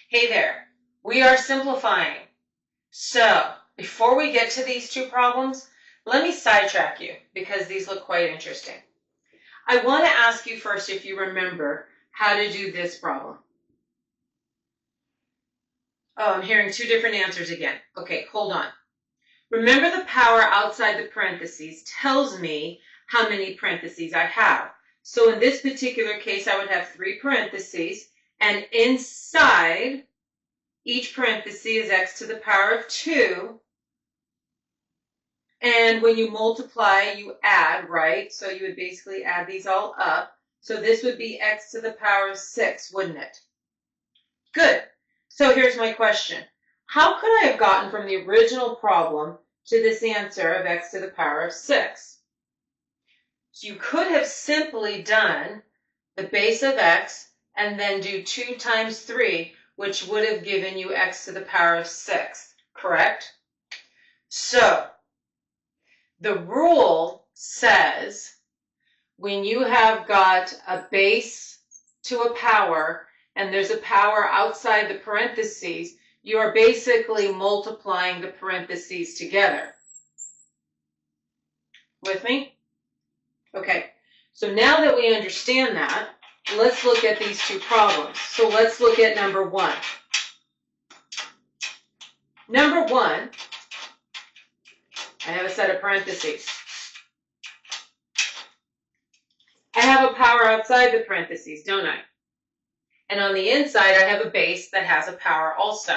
Hey there, we are simplifying. So, before we get to these two problems, let me sidetrack you because these look quite interesting. I want to ask you first if you remember how to do this problem. Oh, I'm hearing two different answers again. Okay, hold on. Remember the power outside the parentheses tells me how many parentheses I have. So in this particular case, I would have 3 parentheses, and inside each parenthesis is x to the power of 2. And when you multiply, you add, right? So you would basically add these all up. So this would be x to the power of 6, wouldn't it? Good. So here's my question. How could I have gotten from the original problem to this answer of x to the power of 6? So you could have simply done the base of x and then do 2 times 3, which would have given you x to the power of 6, correct? So the rule says when you have got a base to a power and there's a power outside the parentheses, you are basically multiplying the parentheses together. With me? Okay, so now that we understand that, let's look at these two problems. So let's look at number 1. Number 1, I have a set of parentheses. I have a power outside the parentheses, don't I? And on the inside, I have a base that has a power also.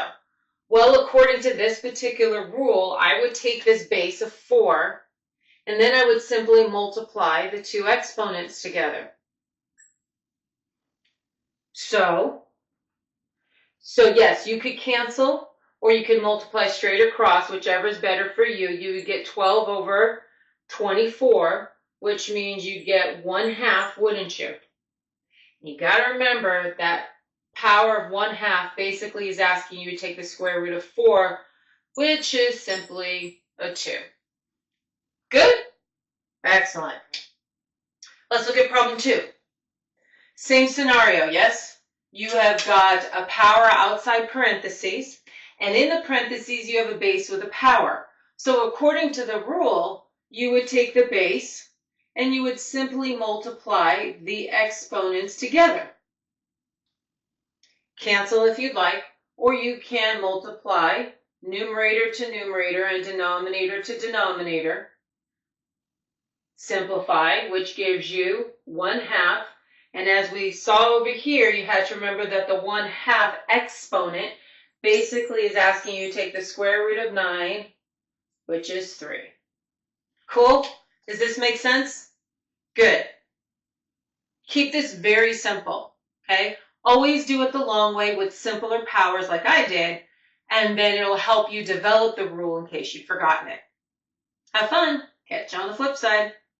Well, according to this particular rule, I would take this base of 4, and then I would simply multiply the 2 exponents together. So yes, you could cancel, or you could multiply straight across, whichever is better for you. You would get 12 over 24, which means you'd get 1/2, wouldn't you? You got to remember that power of 1/2 basically is asking you to take the square root of 4, which is simply a 2. Good? Excellent. Let's look at problem 2. Same scenario, yes? You have got a power outside parentheses, and in the parentheses you have a base with a power. So according to the rule, you would take the base and you would simply multiply the exponents together. Cancel if you'd like, or you can multiply numerator to numerator and denominator to denominator. Simplify, which gives you 1/2. And as we saw over here, you had to remember that the 1/2 exponent basically is asking you to take the square root of 9, which is 3. Cool? Does this make sense? Good. Keep this very simple, okay? Always do it the long way with simpler powers like I did, and then it'll help you develop the rule in case you've forgotten it. Have fun. Catch you on the flip side.